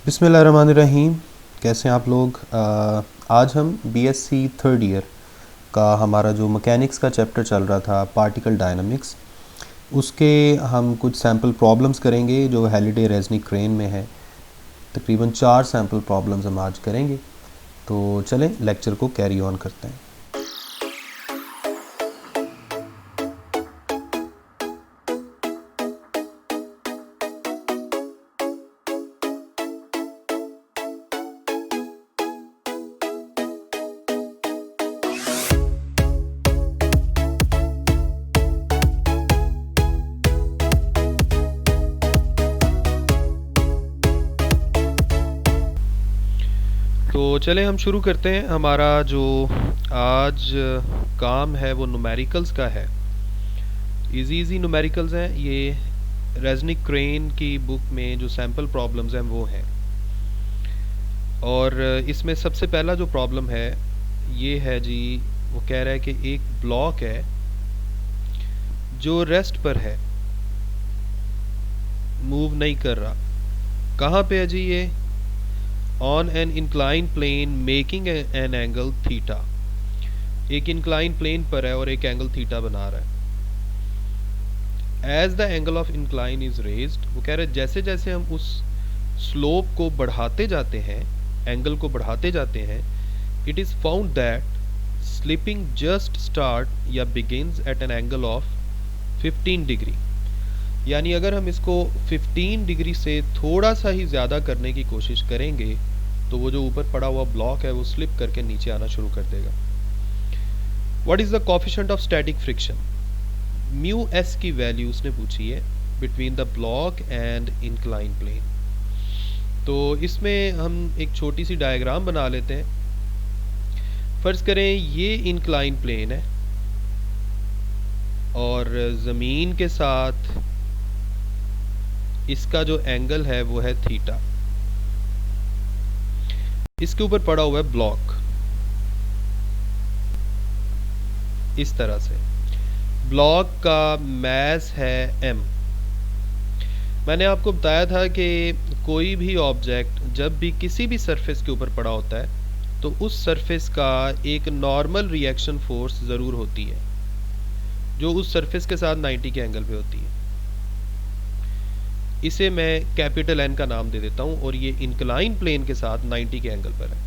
बिस्मिल्लाहिर्रहमानिर्रहीम। कैसे हैं आप लोग? आज हम बीएससी थर्ड ईयर का हमारा जो मैकेनिक्स का चैप्टर चल रहा था, पार्टिकल डायनामिक्स, उसके हम कुछ सैम्पल प्रॉब्लम्स करेंगे जो हैलिडे रेज़निक क्रेन में है। तकरीबन 4 सैम्पल प्रॉब्लम्स हम आज करेंगे। तो चलें लेक्चर को कैरी ऑन करते हैं। तो चलें हम शुरू करते हैं। हमारा जो आज काम है वो न्यूमेरिकल्स का है। इजी न्यूमेरिकल्स हैं। ये रेज़निक क्रेन की बुक में जो सैम्पल प्रॉब्लम्स हैं वो हैं। और इसमें सबसे पहला जो प्रॉब्लम है ये है जी, वो कह रहा है कि एक ब्लॉक है जो रेस्ट पर है, मूव नहीं कर रहा। कहाँ पे है जी ये? On an incline plane making an angle theta. एक इंक्लाइन प्लेन पर है और एक एंगल थीटा बना रहा है। As the angle of incline is raised, वो कह रहे हैं जैसे जैसे हम उस स्लोप को बढ़ाते जाते हैं, एंगल को बढ़ाते जाते हैं, it is found that slipping just start या begins at an angle of 15 degree. यानी अगर हम इसको 15 डिग्री से थोड़ा सा ही ज़्यादा करने की कोशिश करेंगे तो वो जो ऊपर पड़ा हुआ ब्लॉक है वो स्लिप करके नीचे आना शुरू कर देगा। What is the coefficient of static friction? Mu S की वैल्यू उसने पूछी है between the block and incline plane. तो इसमें हम एक छोटी सी डायग्राम बना लेते हैं। फर्ज करें ये इंक्लाइन प्लेन है और ज़मीन के साथ इसका जो एंगल है वो है थीटा। इसके ऊपर पड़ा हुआ है ब्लॉक इस तरह से। ब्लॉक का मास है m। मैंने आपको बताया था कि कोई भी ऑब्जेक्ट जब भी किसी भी सरफेस के ऊपर पड़ा होता है तो उस सरफेस का एक नॉर्मल रिएक्शन फोर्स ज़रूर होती है जो उस सरफेस के साथ 90 के एंगल पे होती है। इसे मैं कैपिटल N का नाम दे देता हूँ और ये इंक्लाइन प्लेन के साथ 90 के एंगल पर है।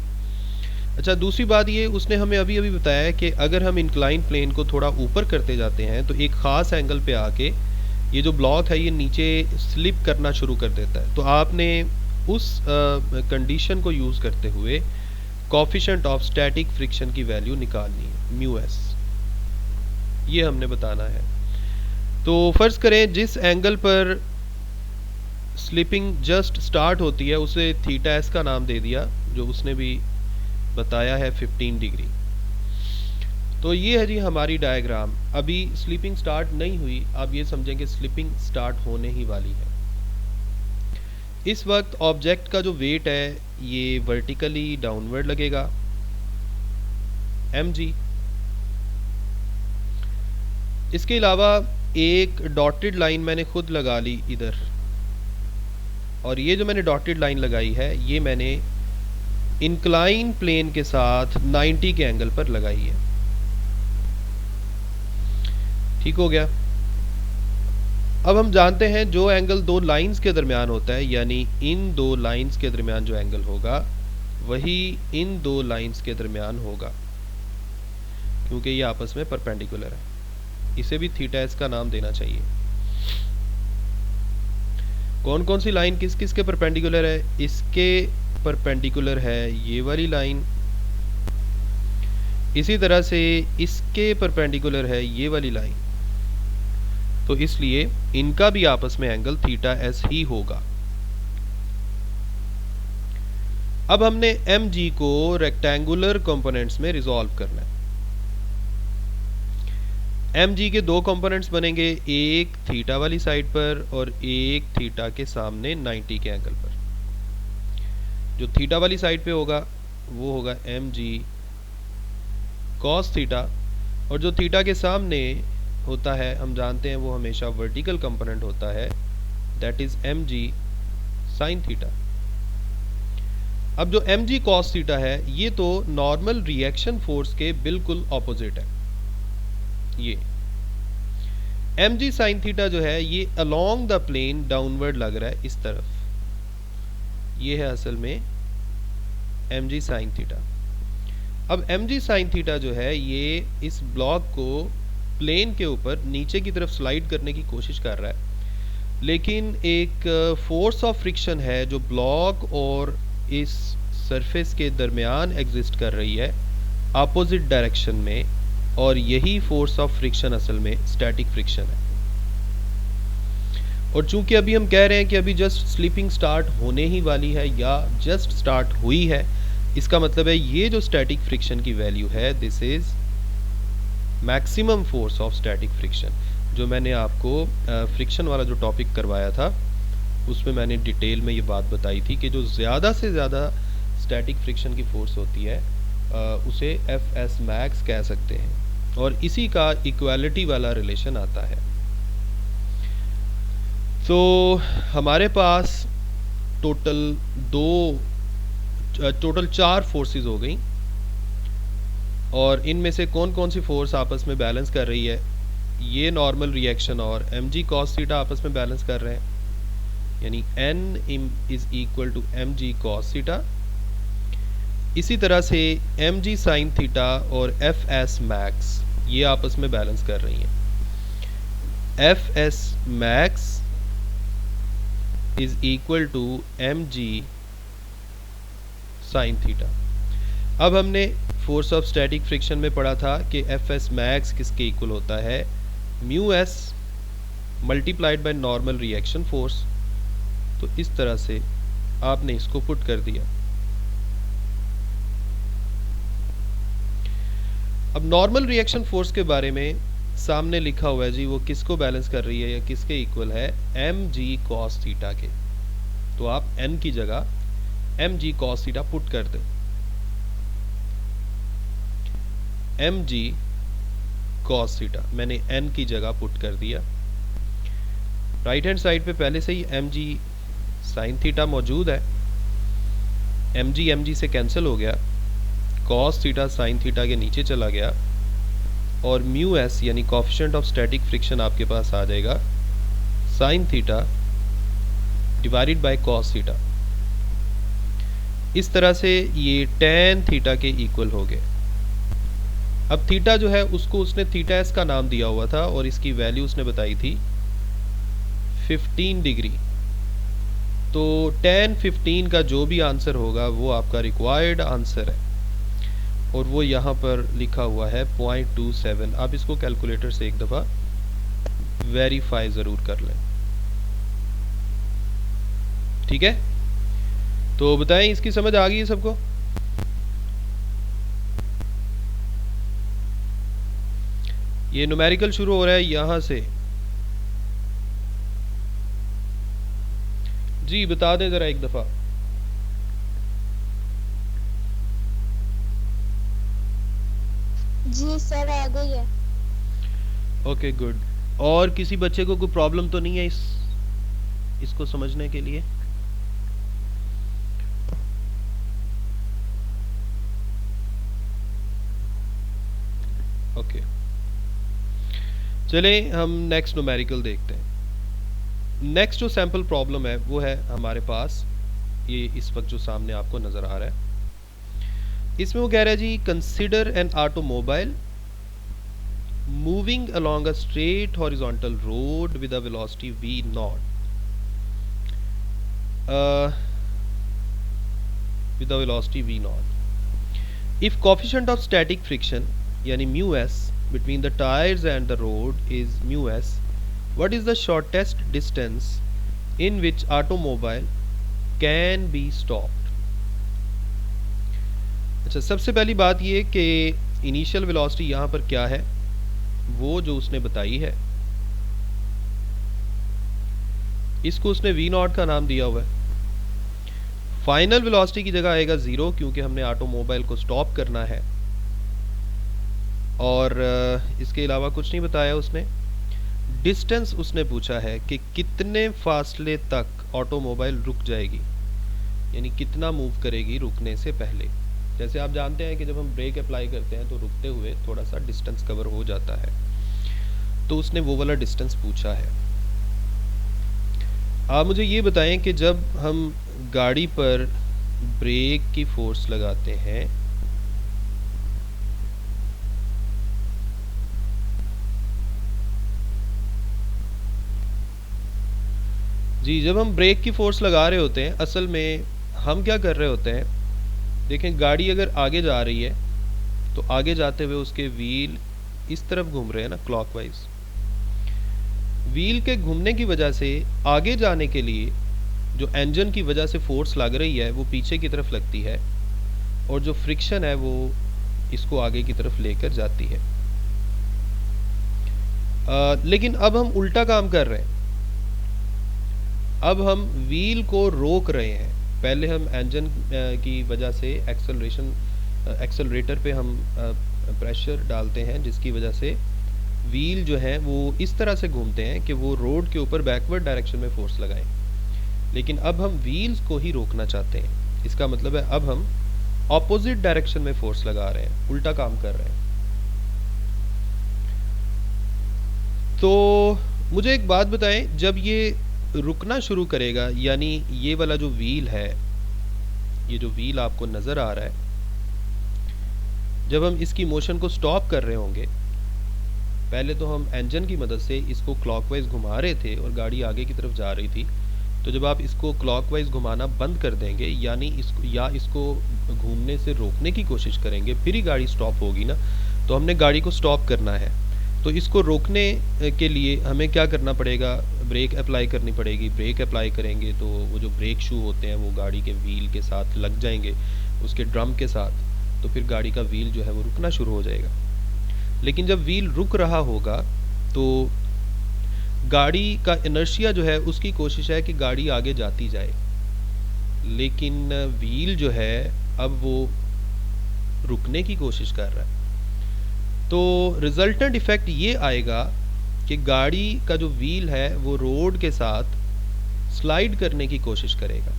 अच्छा, दूसरी बात ये उसने हमें अभी अभी बताया कि अगर हम इंक्लाइन प्लेन को थोड़ा ऊपर करते जाते हैं तो एक ख़ास एंगल पे आके ये जो ब्लॉक है ये नीचे स्लिप करना शुरू कर देता है। तो आपने उस कंडीशन को यूज़ करते हुए कोफिशिएंट ऑफ स्टैटिक फ्रिक्शन की वैल्यू निकालनी है, म्यू एस। ये हमने बताना है। तो फ़र्ज़ करें जिस एंगल पर स्लिपिंग जस्ट स्टार्ट होती है उसे थीटा एस का नाम दे दिया, जो उसने भी बताया है 15 डिग्री। तो ये है जी हमारी डायग्राम। अभी स्लिपिंग स्टार्ट नहीं हुई, आप ये समझें कि स्लिपिंग स्टार्ट होने ही वाली है। इस वक्त ऑब्जेक्ट का जो वेट है ये वर्टिकली डाउनवर्ड लगेगा, mg। इसके अलावा एक डॉटेड लाइन मैंने खुद लगा ली इधर, और ये जो मैंने डॉटेड लाइन लगाई है ये मैंने इंक्लाइन प्लेन के साथ 90 के एंगल पर लगाई है। ठीक हो गया। अब हम जानते हैं जो एंगल दो लाइंस के दरमियान होता है, यानी इन दो लाइंस के दरमियान जो एंगल होगा वही इन दो लाइंस के दरमियान होगा, क्योंकि ये आपस में परपेंडिकुलर है। इसे भी थीटा एस का नाम देना चाहिए। कौन कौन सी लाइन किस किस के परपेंडिकुलर है? इसके परपेंडिकुलर है ये वाली लाइन, इसी तरह से इसके परपेंडिकुलर है ये वाली लाइन। तो इसलिए इनका भी आपस में एंगल थीटा एस ही होगा। अब हमने mg को रेक्टेंगुलर कंपोनेंट्स में रिजॉल्व करना है। mg के दो कंपोनेंट्स बनेंगे, एक थीटा वाली साइड पर और एक थीटा के सामने 90 के एंगल पर। जो थीटा वाली साइड पे होगा वो होगा mg cos थीटा, और जो थीटा के सामने होता है हम जानते हैं वो हमेशा वर्टिकल कंपोनेंट होता है, that is mg sin theta. अब जो एम जी कॉस थीटा है ये तो नॉर्मल रिएक्शन फोर्स के बिल्कुल ऑपोजिट है। ये एम जी साइन थीटा जो है ये अलोंग द प्लेन डाउनवर्ड लग रहा है इस तरफ, ये है असल में एम जी साइन थीटा। अब एम जी साइन थीटा जो है ये इस ब्लॉक को प्लेन के ऊपर नीचे की तरफ स्लाइड करने की कोशिश कर रहा है, लेकिन एक फोर्स ऑफ फ्रिक्शन है जो ब्लॉक और इस सरफेस के दरमियान एग्जिस्ट कर रही है अपोजिट डायरेक्शन में, और यही फोर्स ऑफ फ्रिक्शन असल में स्टैटिक फ्रिक्शन है। और चूंकि अभी हम कह रहे हैं कि अभी जस्ट स्लीपिंग स्टार्ट होने ही वाली है या जस्ट स्टार्ट हुई है, इसका मतलब है ये जो स्टैटिक फ्रिक्शन की वैल्यू है this is maximum force of static friction. जो मैंने आपको फ्रिक्शन वाला जो टॉपिक करवाया था उसमें मैंने डिटेल में ये बात बताई थी कि जो ज़्यादा से ज़्यादा स्टैटिक फ्रिक्शन की फोर्स होती है उसे एफ एस मैक्स कह सकते हैं, और इसी का इक्वालिटी वाला रिलेशन आता है। तो हमारे पास टोटल 4 फोर्सेस हो गई, और इनमें से कौन कौन सी फोर्स आपस में बैलेंस कर रही है? ये नॉर्मल रिएक्शन और एम जी कॉस थीटा आपस में बैलेंस कर रहे हैं, यानी N is equal to M G cos theta. इसी तरह से एम जी साइन थीटा और एफ एस मैक्स ये आपस में बैलेंस कर रही हैं। F S max is equal to M G sine theta. अब हमने फोर्स ऑफ स्टैटिक फ्रिक्शन में पढ़ा था कि एफ एस मैक्स किसके इक्वल होता है? Mu S multiplied by normal reaction force. तो इस तरह से आपने इसको पुट कर दिया। अब नॉर्मल रिएक्शन फोर्स के बारे में सामने लिखा हुआ है जी, वो किसको बैलेंस कर रही है या किसके इक्वल है? एम जी कॉस थीटा के। तो आप एन की जगह M G cos theta put कर दें। एम जी कॉस थीटा मैंने एन की जगह पुट कर दिया। राइट हैंड साइड पे पहले से ही एम जी साइन थीटा मौजूद है, एम जी से कैंसिल हो गया, कॉस थीटा साइन थीटा के नीचे चला गया, और म्यू एस यानी कोफिशिएंट ऑफ स्टैटिक फ्रिक्शन आपके पास आ जाएगा sine theta divided by cos theta. इस तरह से ये टेन थीटा के इक्वल हो गए। अब थीटा जो है उसको उसने थीटा एस का नाम दिया हुआ था और इसकी वैल्यू उसने बताई थी 15 डिग्री। तो 10-15 का जो भी आंसर होगा वो आपका रिक्वायर्ड आंसर है, और वो यहाँ पर लिखा हुआ है 0.27। आप इसको कैलकुलेटर से एक दफ़ा वेरीफाई ज़रूर कर लें, ठीक है? तो बताएं इसकी समझ आ गई है सबको? ये न्यूमेरिकल शुरू हो रहा है यहाँ से। जी बता दें ज़रा एक दफ़ा। जी सर आ गई है। Okay good. और किसी बच्चे को कोई प्रॉब्लम तो नहीं है इसको समझने के लिए? ओके चले हम नेक्स्ट न्यूमेरिकल देखते हैं। नेक्स्ट जो सैंपल प्रॉब्लम है वो है हमारे पास ये इस वक्त जो सामने आपको नज़र आ रहा है। इसमें वो कह रहा है जी, consider an automobile moving along a straight horizontal road with a velocity v naught with the velocity v naught. If coefficient of static friction यानी mu s between the tires and the road is mu s, what is the shortest distance in which automobile can be stopped? अच्छा, सबसे पहली बात ये कि initial velocity यहाँ पर क्या है वो जो उसने बताई है, इसको उसने v नॉट का नाम दिया हुआ है। फाइनल वेलोसिटी की जगह आएगा 0 क्योंकि हमने ऑटोमोबाइल को स्टॉप करना है, और इसके अलावा कुछ नहीं बताया उसने। डिस्टेंस उसने पूछा है कि कितने फासले तक ऑटोमोबाइल रुक जाएगी। यानी कितना मूव करेगी रुकने से पहले। जैसे आप जानते हैं कि जब हम ब्रेक अप्लाई करते हैं तो रुकते हुए थोड़ा सा डिस्टेंस कवर हो जाता है, तो उसने वो वाला डिस्टेंस पूछा है। आप मुझे ये बताएं कि जब हम गाड़ी पर ब्रेक की फोर्स लगाते हैं जी, जब हम ब्रेक की फोर्स लगा रहे होते हैं असल में हम क्या कर रहे होते हैं, देखें गाड़ी अगर आगे जा रही है तो आगे जाते हुए उसके व्हील इस तरफ घूम रहे हैं ना, क्लॉकवाइज। व्हील के घूमने की वजह से आगे जाने के लिए जो इंजन की वजह से फोर्स लग रही है वो पीछे की तरफ लगती है, और जो फ्रिक्शन है वो इसको आगे की तरफ लेकर जाती है। लेकिन अब हम उल्टा काम कर रहे हैं, अब हम व्हील को रोक रहे हैं। पहले हम इंजन की वजह से एक्सेलरेटर पे हम प्रेशर डालते हैं, जिसकी वजह से व्हील जो है वो इस तरह से घूमते हैं कि वो रोड के ऊपर बैकवर्ड डायरेक्शन में फोर्स लगाएं। लेकिन अब हम व्हील्स को ही रोकना चाहते हैं, इसका मतलब है अब हम ऑपोजिट डायरेक्शन में फोर्स लगा रहे हैं, उल्टा काम कर रहे हैं। तो मुझे एक बात बताएं, जब ये रुकना शुरू करेगा, यानी ये वाला जो व्हील है, ये जो व्हील आपको नज़र आ रहा है, जब हम इसकी मोशन को स्टॉप कर रहे होंगे, पहले तो हम इंजन की मदद से इसको क्लॉकवाइज घुमा रहे थे और गाड़ी आगे की तरफ जा रही थी। तो जब आप इसको क्लॉकवाइज घुमाना बंद कर देंगे, यानी इसको घूमने से रोकने की कोशिश करेंगे, फिर ही गाड़ी स्टॉप होगी ना। तो हमने गाड़ी को स्टॉप करना है, तो इसको रोकने के लिए हमें क्या करना पड़ेगा, ब्रेक अप्लाई करनी पड़ेगी। ब्रेक अप्लाई करेंगे तो वो जो ब्रेक शू होते हैं वो गाड़ी के व्हील के साथ लग जाएंगे, उसके ड्रम के साथ, तो फिर गाड़ी का व्हील जो है वो रुकना शुरू हो जाएगा। लेकिन जब व्हील रुक रहा होगा तो गाड़ी का इनर्शिया जो है उसकी कोशिश है कि गाड़ी आगे जाती जाए, लेकिन व्हील जो है अब वो रुकने की कोशिश कर रहा है। तो रिजल्टेंट इफेक्ट ये आएगा कि गाड़ी का जो व्हील है वो रोड के साथ स्लाइड करने की कोशिश करेगा,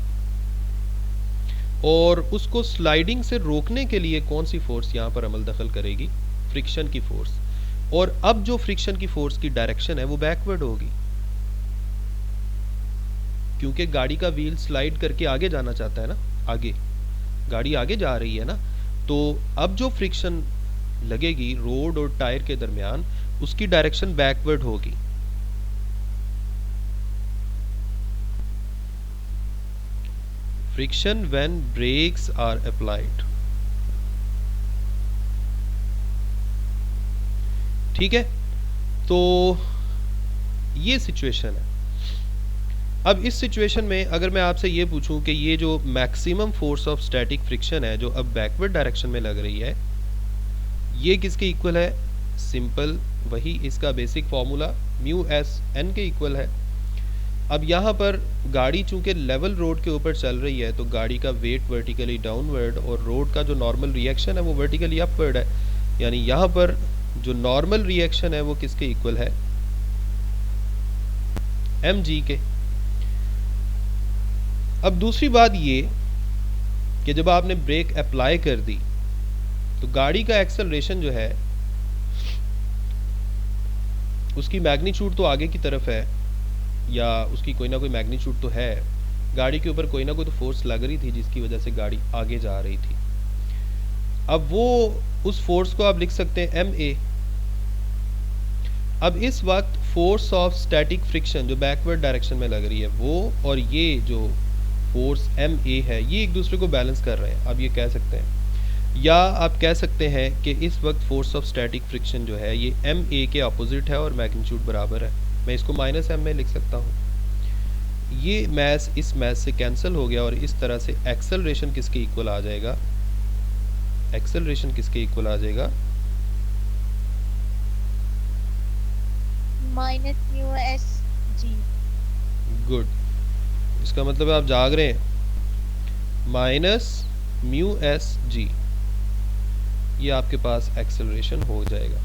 और उसको स्लाइडिंग से रोकने के लिए कौन सी फोर्स यहाँ पर अमल दखल करेगी, फ्रिक्शन की फोर्स। और अब जो फ्रिक्शन की फोर्स की डायरेक्शन है वो बैकवर्ड होगी, क्योंकि गाड़ी का व्हील स्लाइड करके आगे जाना चाहता है ना, आगे गाड़ी आगे जा रही है ना। तो अब जो फ्रिक्शन लगेगी रोड और टायर के दरमियान, उसकी डायरेक्शन बैकवर्ड होगी। Friction when brakes are applied, ठीक है। तो ये सिचुएशन है। अब इस सिचुएशन में अगर मैं आपसे ये पूछूं कि ये जो maximum force of static friction है जो अब बैकवर्ड डायरेक्शन में लग रही है, ये किसके इक्वल है, सिंपल वही इसका basic formula mu S N के इक्वल है। अब यहाँ पर गाड़ी चूंकि लेवल रोड के ऊपर चल रही है तो गाड़ी का वेट वर्टिकली डाउनवर्ड और रोड का जो नॉर्मल रिएक्शन है वो वर्टिकली अपवर्ड है, यानी यहाँ पर जो नॉर्मल रिएक्शन है वो किसके इक्वल है, एम जी के। अब दूसरी बात ये कि जब आपने ब्रेक अप्लाई कर दी तो गाड़ी का एक्सेलरेशन जो है उसकी मैग्नीट्यूड तो आगे की तरफ है, या उसकी कोई ना कोई मैग्नीट्यूड तो है, गाड़ी के ऊपर कोई ना कोई तो फोर्स लग रही थी जिसकी वजह से गाड़ी आगे जा रही थी। अब वो उस फोर्स को आप लिख सकते हैं एम ए। अब इस वक्त फोर्स ऑफ स्टैटिक फ्रिक्शन जो बैकवर्ड डायरेक्शन में लग रही है वो और ये जो फोर्स एम ए है ये एक दूसरे को बैलेंस कर रहे हैं, आप ये कह सकते हैं। या आप कह सकते हैं कि इस वक्त फोर्स ऑफ स्टैटिक फ्रिक्शन जो है ये एम ए के अपोजिट है और मैग्नीट्यूड बराबर है, मैं इसको माइनस एम में लिख सकता हूँ। ये मैस इस मैस से कैंसिल हो गया और इस तरह से एक्सेलरेशन किसके इक्वल आ जाएगा, एक्सेलरेशन किसके इक्वल आ जाएगा, माइनस म्यू एस जी। गुड, इसका मतलब है आप जाग रहे हैं, माइनस म्यू एस जी, ये आपके पास एक्सेलरेशन हो जाएगा।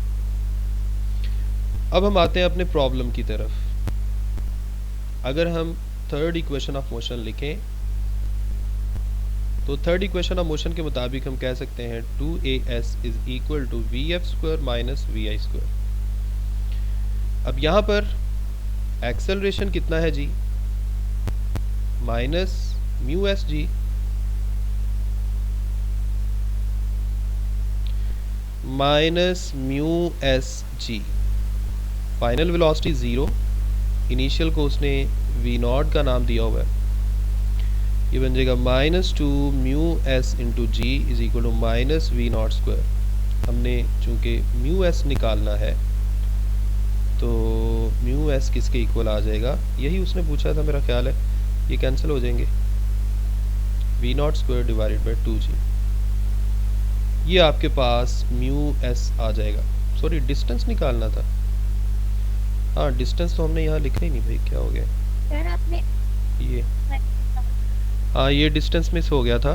अब हम आते हैं अपने प्रॉब्लम की तरफ। अगर हम थर्ड इक्वेशन ऑफ मोशन लिखें तो थर्ड इक्वेशन ऑफ मोशन के मुताबिक हम कह सकते हैं 2as is equal to vf² minus vi²। अब यहाँ पर एक्सेलरेशन कितना है जी, minus mu S G, minus mu S G. Final velocity 0, initial को उसने v0 का नाम दिया हुआ है। ये बन जाएगा -2 mu S into G is equal to minus v0²। हमने चूंकि म्यू एस निकालना है तो म्यू एस किसके इक्वल आ जाएगा, यही उसने पूछा था मेरा ख्याल है, ये कैंसिल हो जाएंगे, v0² डिवाइडेड बाई 2g। ये आपके पास म्यू एस आ जाएगा। सॉरी, डिस्टेंस निकालना था। हाँ, डिस्टेंस तो हमने यहाँ लिखा ही नहीं भाई, क्या हो गया सर आपने ये, हाँ ये डिस्टेंस मिस हो गया था,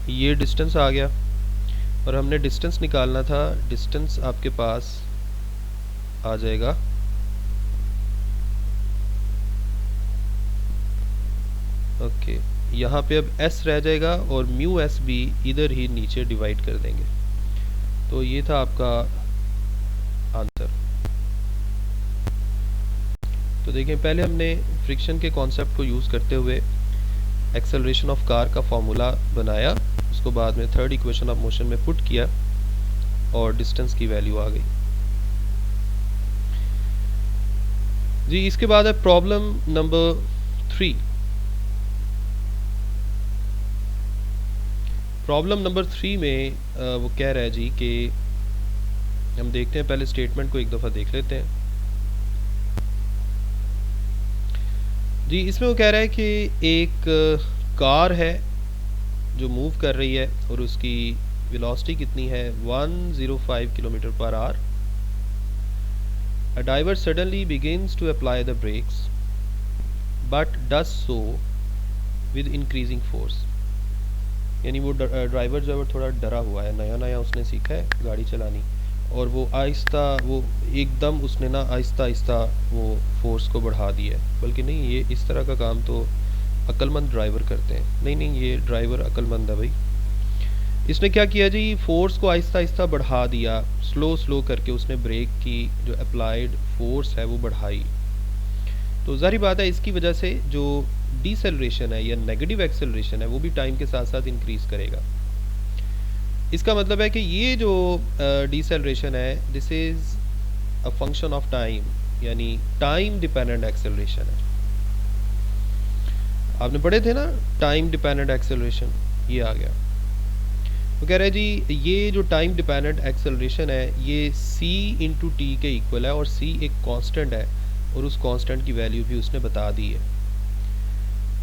ये डिस्टेंस आ गया और हमने डिस्टेंस निकालना था। डिस्टेंस आपके पास आ जाएगा ओके, यहाँ पे अब s रह जाएगा और म्यू एस भी इधर ही नीचे डिवाइड कर देंगे। तो ये था आपका आंसर। तो देखें, पहले हमने फ्रिक्शन के कॉन्सेप्ट को यूज़ करते हुए एक्सेलरेशन ऑफ कार का फॉर्मूला बनाया, उसको बाद में थर्ड इक्वेशन ऑफ मोशन में पुट किया और डिस्टेंस की वैल्यू आ गई जी। इसके बाद है प्रॉब्लम नंबर 3। प्रॉब्लम नंबर 3 में वो कह रहा है जी कि हम देखते हैं, पहले स्टेटमेंट को एक दफ़ा देख लेते हैं जी। इसमें वो कह रहा है कि एक कार है जो मूव कर रही है और उसकी वेलोसिटी कितनी है, 105 kilometre per hour. A driver suddenly begins to apply the brakes but does so with increasing force। यानी वो ड्राइवर जो है वो थोड़ा डरा हुआ है, नया नया उसने सीखा है गाड़ी चलानी, और वो आहिस्ता, वो एकदम उसने ना आहिस्ता आहिस्ता वो फोर्स को बढ़ा दिया है। बल्कि नहीं, ये इस तरह का काम तो अक्लमंद ड्राइवर करते हैं। नहीं नहीं, ये ड्राइवर अक्लमंद है भाई। इसने क्या किया जी, फोर्स को आहिस्ता आहिस्ता बढ़ा दिया, स्लो करके उसने ब्रेक की जो अप्लाइड फोर्स है वो बढ़ाई। तो ज़ाहिर बात है इसकी वजह से जो डिसेलरेशन है या नेगेटिव एक्सेलरेशन है वो भी टाइम के साथ साथ इंक्रीज करेगा। इसका मतलब है कि ये जो डिसेलरेशन है this is a function of time, यानी टाइम डिपेंडेंट एक्सेलरेशन है। आपने पढ़े थे ना टाइम डिपेंडेंट एक्सेलरेशन, ये आ गया। वो कह रहे हैं जी ये जो टाइम डिपेंडेंट एक्सेलरेशन है ये c इंटू टी के इक्वल है, और c एक कांस्टेंट है और उस कांस्टेंट की वैल्यू भी उसने बता दी है।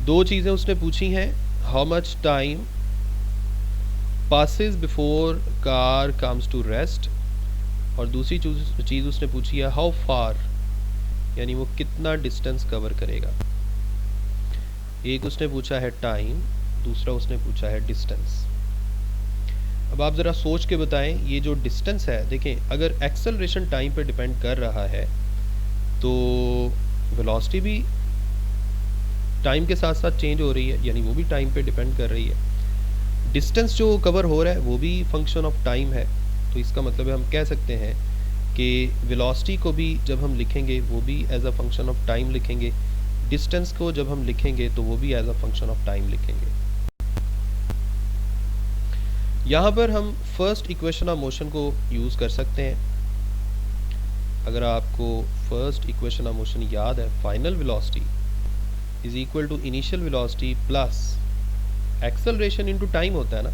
दो चीज़ें उसने पूछी हैं, how much time passes before car comes to rest, और दूसरी चीज़ उसने पूछी है हाउ फार, यानी वो कितना डिस्टेंस कवर करेगा। एक उसने पूछा है टाइम, दूसरा उसने पूछा है डिस्टेंस। अब आप ज़रा सोच के बताएं, ये जो डिस्टेंस है, देखें अगर एक्सेलरेशन टाइम पर डिपेंड कर रहा है तो वेलोसिटी भी टाइम के साथ साथ चेंज हो रही है, यानी वो भी टाइम पे डिपेंड कर रही है। डिस्टेंस जो कवर हो रहा है वो भी फंक्शन ऑफ टाइम है। तो इसका मतलब है हम कह सकते हैं कि वेलोसिटी को भी जब हम लिखेंगे वो भी as a function of time लिखेंगे, डिस्टेंस को जब हम लिखेंगे तो वो भी as a function of time लिखेंगे। यहाँ पर हम फर्स्ट इक्वेशन ऑफ मोशन को यूज़ कर सकते हैं। अगर आपको फर्स्ट इक्वेशन ऑफ मोशन याद है, final velocity is equal to initial velocity plus acceleration into time होता है ना,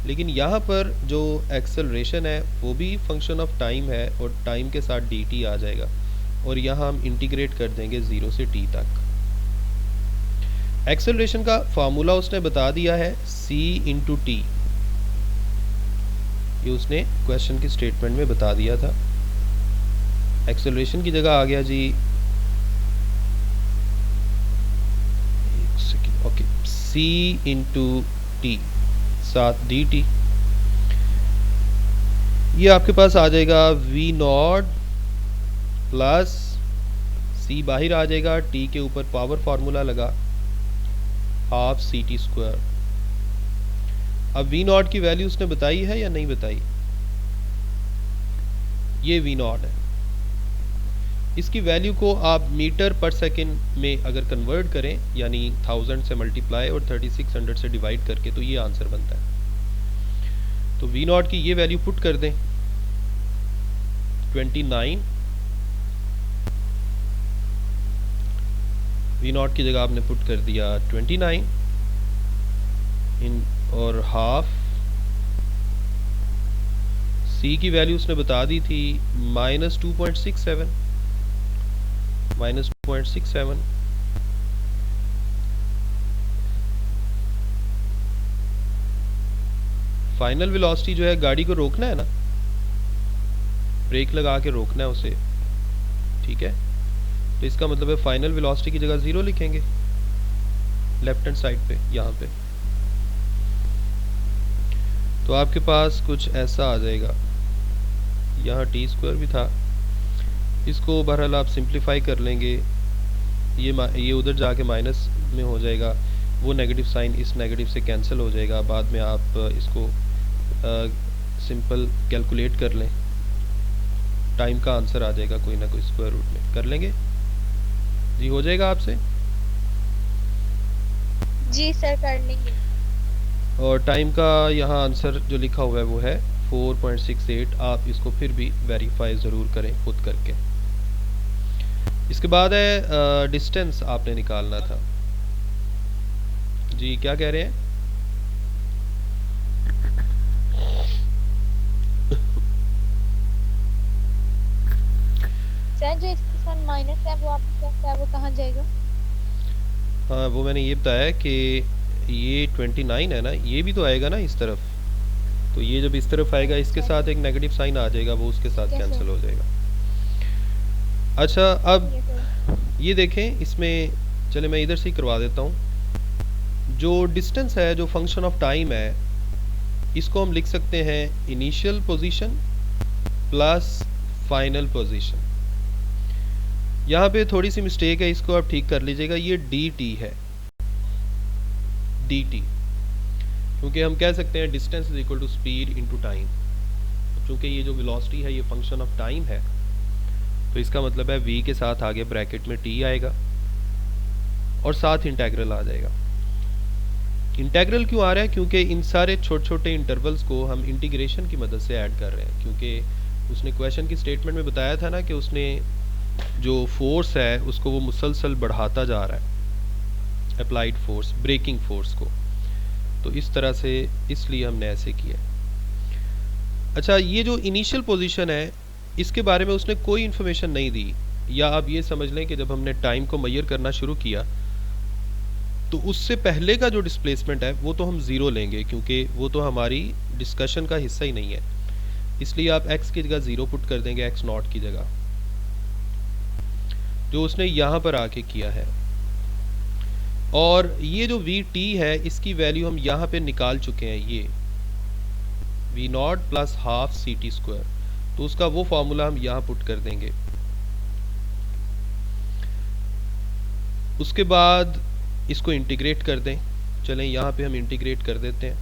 लेकिन यहाँ पर जो एक्सेलरेशन है वो भी फंक्शन ऑफ टाइम है और टाइम के साथ dt आ जाएगा, और यहाँ हम इंटीग्रेट कर देंगे 0 से t तक। एक्सेलरेशन का फार्मूला उसने बता दिया है c इंटू टी, ये उसने क्वेश्चन की स्टेटमेंट में बता दिया था। एक्सेलरेशन की जगह आ गया जी, एक second, okay, c into T साथ dt, ये आपके पास आ जाएगा v0 प्लस c बाहर आ जाएगा, t के ऊपर पावर फार्मूला लगा हाफ ct स्क्वायर अब वी नॉट की वैल्यू उसने बताई है या नहीं बताई? ये वी नॉट है। इसकी वैल्यू को आप मीटर पर सेकेंड में अगर कन्वर्ट करें, यानी 1000 से मल्टीप्लाई और 3600 से डिवाइड करके, तो ये आंसर बनता है। तो वी नॉट की ये वैल्यू पुट कर दें, 29। वी नॉट की जगह आपने पुट कर दिया 29 इन और हाफ। सी की वैल्यू उसने बता दी थी -2.67, -2.67। फाइनल वेलोसिटी जो है, गाड़ी को रोकना है ना, ब्रेक लगा के रोकना है उसे, ठीक है। तो इसका मतलब है फाइनल वेलोसिटी की जगह 0 लिखेंगे लेफ्ट हैंड साइड पे, यहाँ पे। तो आपके पास कुछ ऐसा आ जाएगा। यहाँ t² भी था, इसको बहरहाल आप सिंप्लीफाई कर लेंगे। ये उधर जाके माइनस में हो जाएगा, वो नेगेटिव साइन इस नेगेटिव से कैंसिल हो जाएगा। बाद में आप इसको सिंपल कैलकुलेट कर लें, टाइम का आंसर आ जाएगा कोई ना कोई स्क्वायर रूट में। कर लेंगे जी, हो जाएगा आपसे? जी सर, कर लेंगे। और टाइम का यहाँ आंसर जो लिखा हुआ है वो है 4.68। आप इसको फिर भी वेरीफाई ज़रूर करें खुद करके। इसके बाद है डिस्टेंस आपने निकालना था। जी क्या कह रहे हैं? सर जो इसके साथ माइनस है वो आपको क्या है, वो कहाँ जाएगा? हाँ, वो मैंने ये बताया कि ये 29 है ना, ये भी तो आएगा ना इस तरफ। तो ये जब इस तरफ आएगा, इसके साथ एक नेगेटिव साइन आ जाएगा, वो उसके साथ कैंसिल हो जाएगा। अच्छा, अब ये देखें, इसमें चले मैं इधर से ही करवा देता हूँ। जो डिस्टेंस है, जो फंक्शन ऑफ टाइम है, इसको हम लिख सकते हैं initial position plus final position. यहाँ पे थोड़ी सी मिस्टेक है, इसको आप ठीक कर लीजिएगा। ये dt है, dt, क्योंकि हम कह सकते हैं distance is equal to speed into time. चूँकि ये जो वेलोसिटी है ये फंक्शन ऑफ टाइम है, तो इसका मतलब है v के साथ आगे ब्रैकेट में t आएगा और साथ इंटेग्रल आ जाएगा। इंटेग्रल क्यों आ रहा है? क्योंकि इन सारे छोटे छोटे इंटरवल्स को हम इंटीग्रेशन की मदद से ऐड कर रहे हैं। क्योंकि उसने क्वेश्चन की स्टेटमेंट में बताया था ना कि उसने जो फोर्स है उसको वो मुसलसल बढ़ाता जा रहा है, अप्लाइड फोर्स, ब्रेकिंग फोर्स को। तो इस तरह से, इसलिए हमने ऐसे किया। अच्छा, ये जो इनिशियल पोजीशन है, इसके बारे में उसने कोई इन्फॉर्मेशन नहीं दी। या आप ये समझ लें कि जब हमने टाइम को मेजर करना शुरू किया तो उससे पहले का जो डिस्प्लेसमेंट है वो तो हम ज़ीरो लेंगे, क्योंकि वो तो हमारी डिस्कशन का हिस्सा ही नहीं है। इसलिए आप x की जगह 0 पुट कर देंगे, x0 की जगह, जो उसने यहाँ पर आके किया है। और ये जो vt है, इसकी वैल्यू हम यहाँ पे निकाल चुके हैं, ये v0 प्लस हाफ ct²। तो उसका वो फॉर्मूला हम यहाँ पुट कर देंगे। उसके बाद इसको इंटीग्रेट कर दें। चलें यहाँ पे हम इंटीग्रेट कर देते हैं।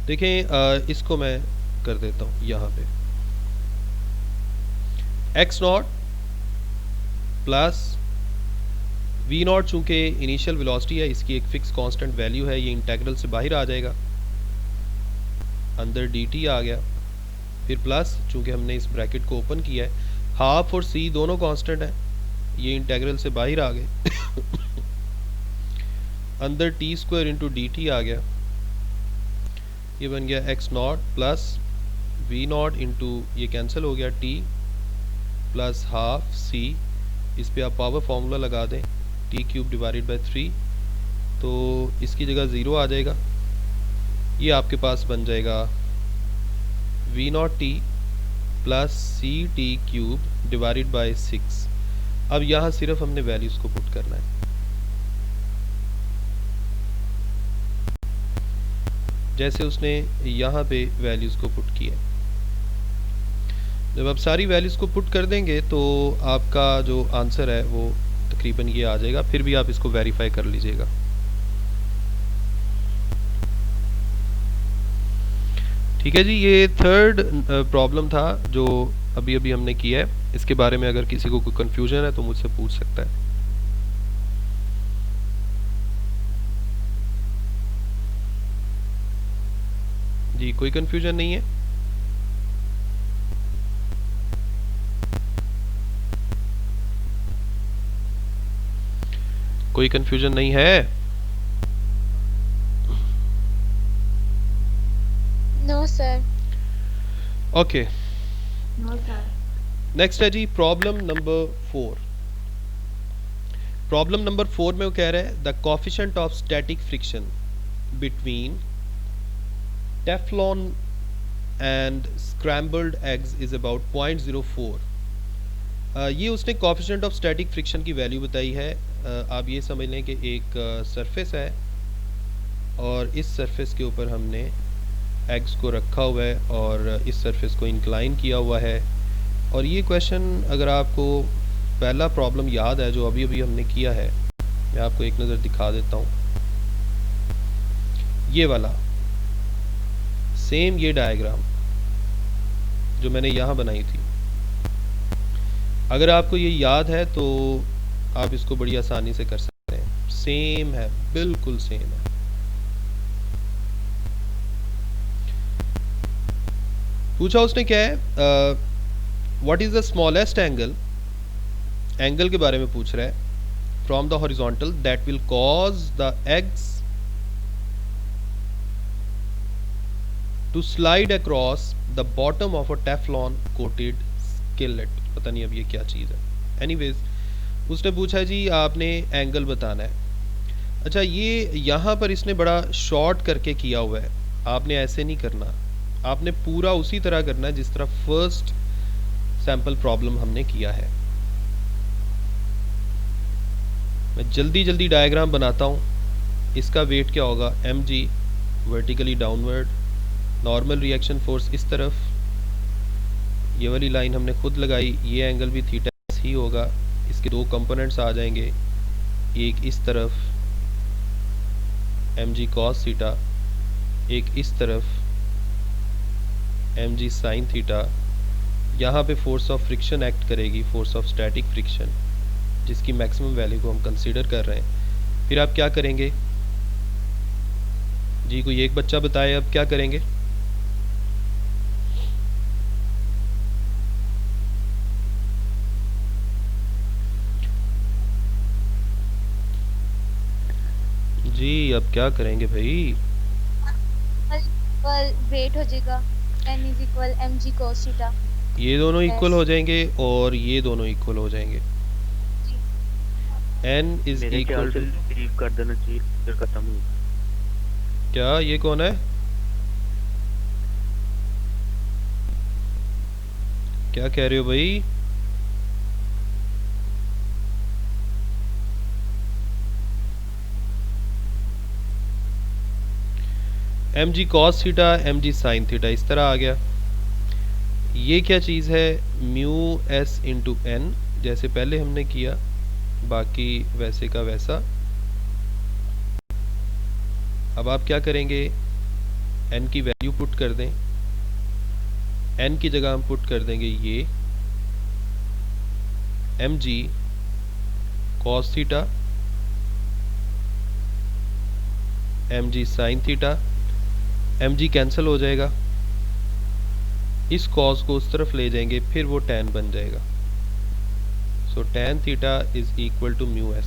देखें, इसको मैं कर देता हूँ यहाँ पे, x0 प्लस v0, चूँकि इनिशियल वेलोसिटी है, इसकी एक फिक्स कांस्टेंट वैल्यू है, ये इंटेग्रल से बाहर आ जाएगा, अंदर dt आ गया। फिर प्लस, चूँकि हमने इस ब्रैकेट को ओपन किया है, हाफ और c दोनों कांस्टेंट हैं, ये इंटेग्रल से बाहर आ गए। अंदर t² इंटू dt आ गया, ये बन गया x0 प्लस v0 इंटू, ये कैंसिल हो गया, t प्लस हाफ c। इस पे आप पावर फार्मूला लगा दें, t³ डिवाइडेड बाई 3, तो इसकी जगह 0 आ जाएगा। ये आपके पास बन जाएगा v0t plus ct³ divided by 6। अब यहाँ सिर्फ हमने वैल्यूज को पुट करना है। जैसे उसने यहाँ पे वैल्यूज को पुट किया। जब आप सारी वैल्यूज को पुट कर देंगे तो आपका जो आंसर है वो तकरीबन ये आ जाएगा। फिर भी आप इसको वेरीफाई कर लीजिएगा। ठीक है जी, ये थर्ड प्रॉब्लम था जो अभी अभी हमने किया है। इसके बारे में अगर किसी को कोई कन्फ्यूजन है तो मुझसे पूछ सकता है। जी, कोई कन्फ्यूजन नहीं है? कोई कन्फ्यूजन नहीं है? No sir. Okay, no sir. Next है जी प्रॉब्लम नंबर 4। प्रॉब्लम नंबर 4 में वो कह रहा है the coefficient of static friction between Teflon and scrambled eggs is about 0.04। ये उसने कोफिशिएंट ऑफ स्टैटिक फ्रिक्शन की वैल्यू बताई है। आप ये समझ लें कि एक सरफेस है और इस सरफेस के ऊपर हमने एग्स को रखा हुआ है और इस सरफेस को इंक्लाइन किया हुआ है। और ये क्वेश्चन अगर आपको पहला प्रॉब्लम याद है जो अभी अभी हमने किया है, मैं आपको एक नज़र दिखा देता हूँ। ये वाला सेम ये डायग्राम जो मैंने यहाँ बनाई थी, अगर आपको ये याद है तो आप इसको बड़ी आसानी से कर सकते हैं। सेम है, बिल्कुल सेम है। पूछा उसने क्या है, what is the smallest angle, angle के बारे में पूछ रहा है, from the horizontal that will cause the eggs to slide across the bottom of a Teflon coated skillet. पता नहीं अब ये क्या चीज़ है। एनीवेज, उसने पूछा जी आपने एंगल बताना है। अच्छा, ये यहाँ पर इसने बड़ा शॉर्ट करके किया हुआ है। आपने ऐसे नहीं करना, आपने पूरा उसी तरह करना है जिस तरह फर्स्ट सैंपल प्रॉब्लम हमने किया है। मैं जल्दी जल्दी डायग्राम बनाता हूँ। इसका वेट क्या होगा, mg vertically downward, normal reaction force इस तरफ, ये वाली लाइन हमने खुद लगाई, ये एंगल भी थीटा ही होगा। इसके दो कंपोनेंट्स आ जाएंगे, एक इस तरफ mg cos थीटा, एक इस तरफ mg sin थीटा। यहाँ पे फोर्स ऑफ फ्रिक्शन एक्ट करेगी, फोर्स ऑफ स्टैटिक फ्रिक्शन, जिसकी मैक्सिमम वैल्यू को हम कंसीडर कर रहे हैं। फिर आप क्या करेंगे जी, कोई एक बच्चा बताए अब क्या करेंगे? जी अब क्या करेंगे भाई? पर वेट हो जाएगा n is equal mg cos theta. ये दोनों इक्वल Yes. हो जाएंगे और ये दोनों इक्वल हो जाएंगे। n इज मेरे ख्याल इक्वल से टू, लीव कर देना चाहिए, फिर खत्म हो। क्या ये कौन है, क्या कह रहे हो भाई? mg cos theta mg sin theta इस तरह आ गया। ये क्या चीज़ है, म्यू s इंटू एन, जैसे पहले हमने किया, बाकी वैसे का वैसा। अब आप क्या करेंगे, n की वैल्यू पुट कर दें, n की जगह हम पुट कर देंगे ये mg cos theta mg sin theta, mg cancel हो जाएगा, इस cos को उस तरफ ले जाएंगे, फिर वो tan बन जाएगा। So tan theta is equal to mu S.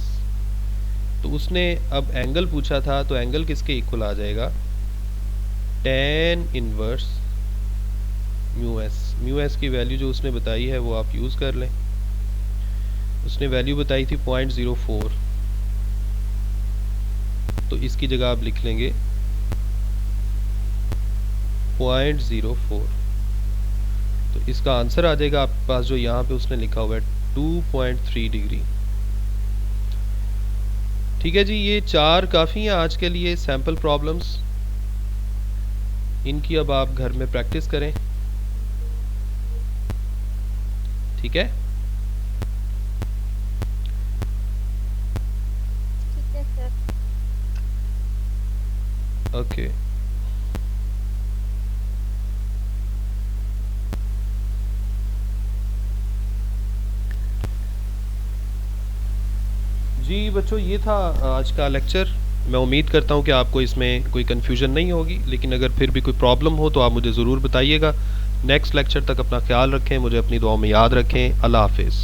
तो उसने अब एंगल पूछा था, तो एंगल किसके इक्वल आ जाएगा, tan inverse mu S. Mu S की वैल्यू जो उसने बताई है वो आप यूज़ कर लें। उसने वैल्यू बताई थी 0.04, तो इसकी जगह आप लिख लेंगे 0.04। तो इसका आंसर आ जाएगा आपके पास जो यहाँ पे उसने लिखा हुआ है 2.3 डिग्री। ठीक है जी, ये 4 काफ़ी हैं आज के लिए सैम्पल प्रॉब्लम्स। इनकी अब आप घर में प्रैक्टिस करें, ठीक है? ठीक है सर। ओके। जी बच्चों, ये था आज का लेक्चर। मैं उम्मीद करता हूँ कि आपको इसमें कोई कन्फ्यूज़न नहीं होगी, लेकिन अगर फिर भी कोई प्रॉब्लम हो तो आप मुझे ज़रूर बताइएगा। नेक्स्ट लेक्चर तक अपना ख्याल रखें, मुझे अपनी दुआओं में याद रखें। अल्लाह हाफिज़।